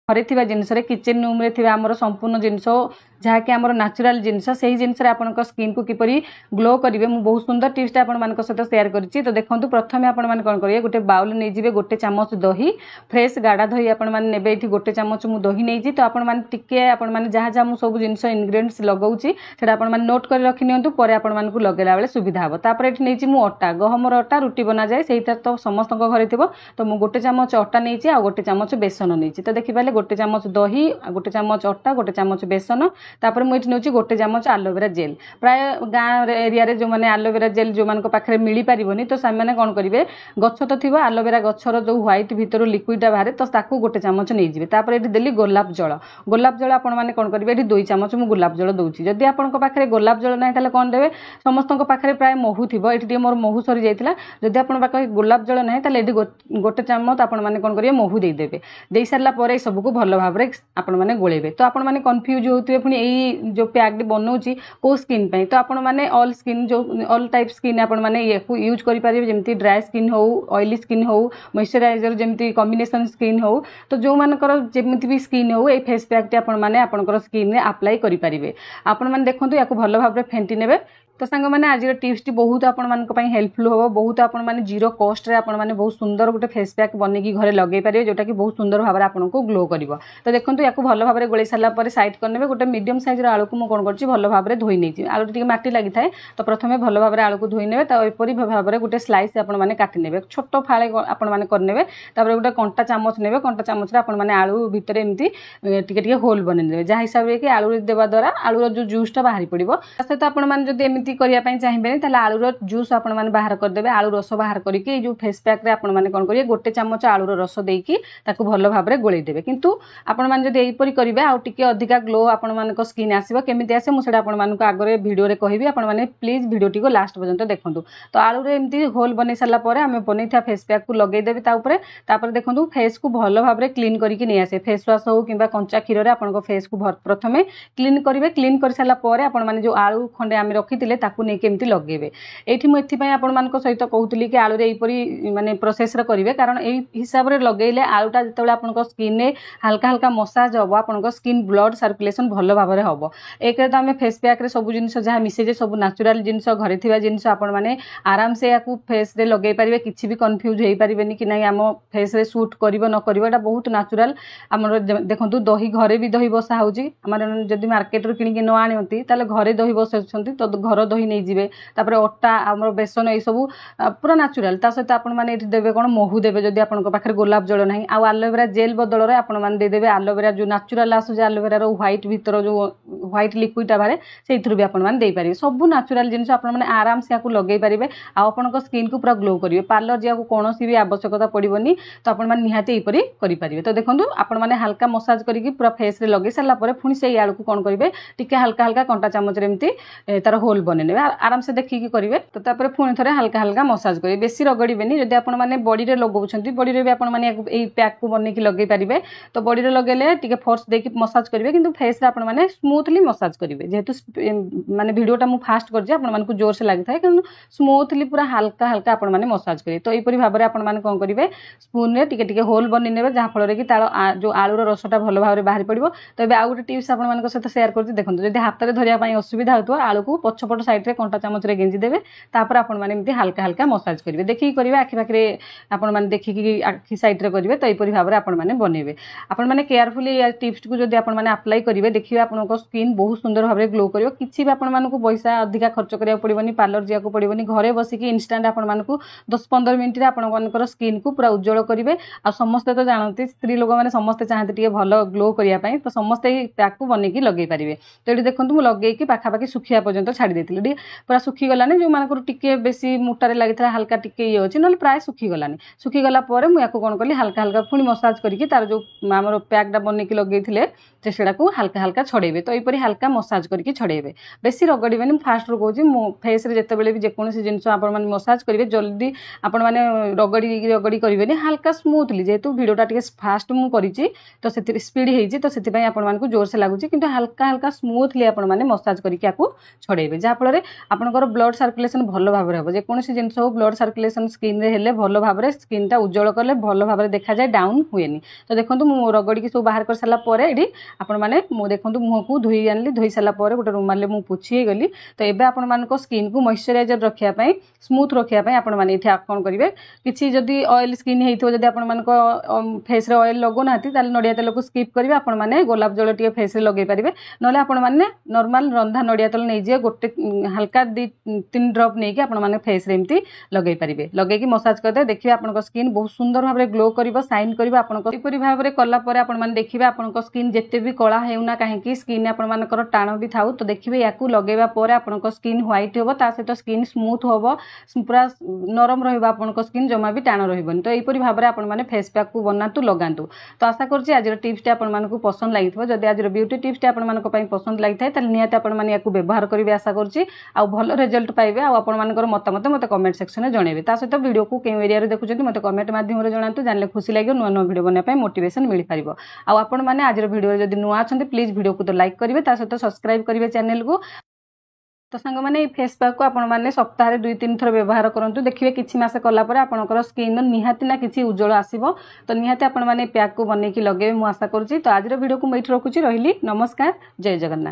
घरे थिबा जिनस kitchen room रे थिबा हमर संपूर्ण जिनस जहाँकि आम नाचुराल जिनस से जिनस आपण स्किन को किपरि ग्लो करेंगे मुझे बहुत सुंदर टिप्स आपण मान सहित सेयार करी। तो देखो प्रथम आपण मैंने कौन करेंगे गोटे बाउल नहीं जी गोटे चामच दही फ्रेश गाढ़ा दही आपण मैंने ये गोटे चामच मुझे दही नहीं तो आपण मैंने आपण मैंने जहाँ जहाँ मुझे सब जिन इनग्रेडिएंट्स लगाऊँ से आपण मैंने नोट कर रखि नियंतु पर आपण मानकु लगेला बेले सुविधा हम। तापर ये नहीं मु अटा गहमर अटा रुटी बना जाए से तो समस्त घरे थी तो मुझे गोटे चामच अटा नहीं आ गोटे चामच बेसन नहीं तो देखिपारे गोटे चामच दही गोटे चामच अटा गोटे चामच बेसन तापर मुझे नौची गोटे चामच आलोवेरा जेल प्राय गाँव एरिया जो मैंने आलोवेरा जेल जो मान पाखे मिल पारनी तो से कौन करेंगे गछ तो थी आलोवेरा गचर जो व्हाइट भितर लिक्विडा बाहर तो ताकू गोटे चामच नहीं जी तापर ये देली गोलाप जल आपण मैंने कौन करेंगे ये 2 चामच मुझे गोलाप जल दूसरी जदि आपण पाखे गोलाप जल ना तो कौन देवे समस्त पाखे प्राय महू थी ये मोर महू सरी जाता जदि आप पाखे गोलाप जल ना तो ये गोटे चामच आपण मैंने कौन करेंगे महू देदेवे दे सारा सबको भल भाव आपण मैंने गोलेबे। तो आपण मैंने कन्फ्यूज होते पुणी यही जो पैक बनाऊँगी कौ स्किन पे तो आपण मैंने ऑल स्किन जो ऑल टाइप स्किन आपण मैंने ये यूज करेंगे जमी ड्राए स्किन हो ऑयली स्किन हो मॉइस्चराइजर जमी कॉम्बिनेशन स्किन हो तो जो मानकर जमी भी स्किन हो ये फेस पैक टी आपण मैंने आपंकर स्किन में अप्लाई करेंगे। आपण मैंने देखो या भल भाव फेंटी ने। तो सांग मैंने आज टिप्स टी बहुत आपण मान हेल्पफुल हो बहुत आपण मैंने जीरो कॉस्ट रे आपण मैंने बहुत सुंदर गोटे फेस पैक बनैकी घरे लगे पारे जोटा कि बहुत सुंदर भाव आपन को ग्लो कर। तो देखो या भल भाव गोले सारापर सैड करने गोटे मीडियम साइज आलू को कौन कर भल भाव धोई नहीं आलू टी मटी लगी था तो प्रथम भल भाव आलू को धोई ने एपरी भाव में गोटे स्लाइस आपण मैंने काटी ने छोट फाड़े आपण मैंने करने गोटे कंटा चामच ने कंटा चामच आपण मैंने आलू भितर एमती टे होल बनई जहाँ हिसाब से कि आलू देवा द्वारा आलूर जो जूसटा बाहरी पड़ो सहित आपण मैंने करने चाहिए आलूर जूस आपण मैंने बाहर करदे आलू रस बाहर करके जो फेस पैक आपण मैंने कौन करेंगे गोटे चामच आलूर रस देकी भल भाव में गोलेदेवे किंतु आपण मैंने जब यहीपरी करेंगे आउ टिके अधिका ग्लो आपण मान स्किन आसो केमी आसे मुझे आपण मानक आगे भिडियो कहि आपण मैंने प्लीज भिडियो टी लास्ट पर्यंत देखूँ। तो आलूर एमती होल बन सारापर आम बनई फेस पैक को लगेदेवे देखो फेस को भल भाव में क्लीन करके नहीं आसे फेस वाश हो कि कंचा क्षीर आप फेस को प्रथम क्लीन करेंगे क्लीन कर सारापर आपण मैंने जो आलू खंडे आम रखी नहीं केमती लगेबे एठी मु एथि पय आपण मानको सहित कहूतली कि आलू रे एपरी माने प्रोसेस रे करिवे कारण एई हिसाब रे लगेले आलूटा जतबे आपनको स्किन ने हल्का हल्का मसाज हबो आपनको स्किन ब्लड सर्कुलेशन भल भाव रे हबो। एक रे तो आमे फेस पैक रे सब जिंस जहाँ मिसे जे सब नेचुरल जिंस घरे थिबा जिंस आपण माने आराम से याकू फेस रे लगे पारिबे किछि भी कंफ्यूज हेई पारिबेनी कि नै आम फेस रे सूट करिवो न करिवो एटा बहुत नेचुरल हमर देखंतु दही घरे भी दही बसा होउची हमर जदी मार्केट रो किनि के न आनियंती ताले घरे दही बसछंती तो घर दही नहीं जीवे तापर अटा आमर बेसन ये सब पूरा नेचुरल सहित आपण मैंने देवे कौन महू देवे जदि आपण पाखे गोलाप जल ना आउ आलोवेरा जेल बदल में आपण मैंने देदेवे आलोवेरा जो नेचुरल आसूँ आलोवेरा व्हाइट भितर जो व्हाइट लिक्विडा बाहर से भी आपण मैंने देपारे सब नेचुरल जिन मैंने आराम से आपको लगे पारे आपण स्किन को पूरा ग्लो करेंगे पार्लर जाक कौन भी आवश्यकता पड़ोनी तो आपण मैंने निहाती यहीपरी करेंगे। तो देखो आपण मैंने हल्का मसाज करके पूरा फेस रे लगे सारापर पुणी से आलू को कौन करेंगे टिके हल्का हल्का कंटा चामच एमती तार होल बने आराम से देखिकी करेंगे। तो तापर पुणी थे हल्का हल्का मसाज करेंगे बेसी रगड़बेनी जब आप बॉडी रे लगाउछंती बॉडी रे भी आपण माने एई पैक को बनैकी लगे पारिबे तो बॉडी रे लगेले टिके फोर्स देकी मसाज करेंगे किंतु फेस रे आपण माने स्मूथली मसाज करेंगे जेहेतु माने वीडियोटा मु फास्ट करजे आपण मानकु जोर से लागि थाए किंतु स्मूथली पूरा हल्का हल्का आपण माने मसाज करेंगे। तो एपरी भाव में आपण माने कोन करेंगे स्पून रे टिके टिके होल बनि नेबे जहाँ फल रे कि तार जो आलूर रसटा भल भाव में बाहरी पड़ो। तो एबे आउ गोटे टिप्स आपण मानक सहित शेयर करछि देखंतु जदि हाथ रे धरिया पई असुविधा होतो आलू को पछपट साइड रे कंटा चामच रे गेंजी देबे तापर आपण माने एमती हल्का हल्का मसाज करेंगे देखिए करेंगे आखि पाखे आपण मैंने देखिकी आखि साइड रे करेंगे। तो यहीपरी भाव में आपण मैंने बनइबे आपण मैंने केयरफुली या टिप्स को जब आपण मैंने अप्लाई करेंगे देखिए आपनको स्किन बहुत सुंदर भाव में ग्लो करिवो किछि भी आपण मानकु पैसा अधिका खर्च करिया पड़िबोनी पार्लर जाको पड़िबोनी घरे बसिकी इंस्टेंट आपण मानकु 10-15 मिनिट रे आपण मानकर स्किन को पूरा उज्जवल करेंगे। आ समस्त तो जानते स्त्री लोक मैंने समस्ते चाहते टिके भल ग्लो करिया पई तो समस्ते पैक को बनैकी लगे पारिबे। तो ये देखंतु मु लगेकी पाखापाखि सुखिया पर्यंत छाड़ी देथिली पूरा सुखी गलानी जो मानकर टिके बेसी मोटारे लगी हल्का टिके ये अच्छे ना प्राय सुखी गलानी सुखी गला पर मुझे कौन कली हल्का हल्का पुणी मसाज करके तार जो आम पैकटा बनैकी लगे से हल्का हल्का छड़ेबे। तो यहीपरी एपरी हल्का मसाज करके छड़ेबे बेसी रगड़बे फास्ट रू कहूँ मो फेस जितेबाला भी जेकोसी जिनस आप मसाज करेंगे जल्दी आपण मैंने रगड़ी रगड़ी करेंगे हल्का स्मूथली जेहेतु भिडटा टे फास्ट मुझे तो स्पीड होती तो से आपको जोर से लगुच कि हल्का हल्का स्मूथली आप मसाज करके छड़ेबे जहाँफल आपंकर ब्लड सर्कुलेसन भल भाव हम जेकोसी जिनस हो ब्लड सर्कुलेसन स्किन रे भल भाव स्किन टा उज्जवल कले भल भाव देखा जाए डाउन हुए तो देखो मुझे रगड़ी सब बाहर कर सारापर ये आपण मैंने देखो मुह को धोई आनी धोई सारापर गोटे रुमाल मुझे पोछी गली तो ये आपण स्किन को मॉइस्चराइजर रखापी स्मूथ रखापी आपण मैंने कौन करेंगे किसी जदि ऑयल स्किन होती आप फेस रे ऑयल लगौना नड़िया तेल को स्किप करेंगे आपण मैंने गोलाप जल टे फेस रे लगे पारे ना आपण मैंने नॉर्मल रंधा नड़िया तेल नहीं जाए गोटे हल्का 2-3 ड्रॉप नहीं कि फेस रे एमती लगे पारे लगे मसाज करदे देखिए आपन स्किन बहुत सुंदर भाव ग्लो कर साइन कर आपरी भाव में कलापर आपने देखिए आपन स्किन जिते भी कला होना कहीं स्किन आपर टाण भी थाउ तो देखिए या लगेवा आपन स्किन व्हाइट हम सहित स्किन स्मूथ हम पूरा नरम रहा स्किन जमा भी टाण रही तो यहपरी भाव में आपने फेस पैक को बनातु लगातु तो आशा करुँच आज टिप्स आपको पसंद लगी जदि आज ब्यूटी टिप्स आपको पसंद लगी था निहत आपने व्यवहार करेंगे आशा करुँच आ भल रिजल्ट पाइबे आपर मतामत मत कमेंट सेक्शन में जनइबे सहित वीडियो को क्यों एरिया देखुं मत कमेंट माध्यम जनातु जानले खुशी लगे नुआ नुआ वीडियो बनाई मोटिवेशन मिल पार आपण मैंने आज वीडियो जब नुआ अच्छा प्लीज वीडियो को तो लाइक करेंगे सहित सब्सक्राइब करेंगे चैनल को तो सांग मैंने फेस पैक को आपण मैंने सप्ताह 2-3 थर व्यवहार करूँ देखिए किसी मस कलापर आपंकर स्किन निहाती ना किसी उज्जवल आसो तो निहाती आपण मैंने पैक को बनईकी लगे मुझे आशा करुँच तो आज वीडियो को मुझे रखुची रही नमस्कार जय जगन्नाथ।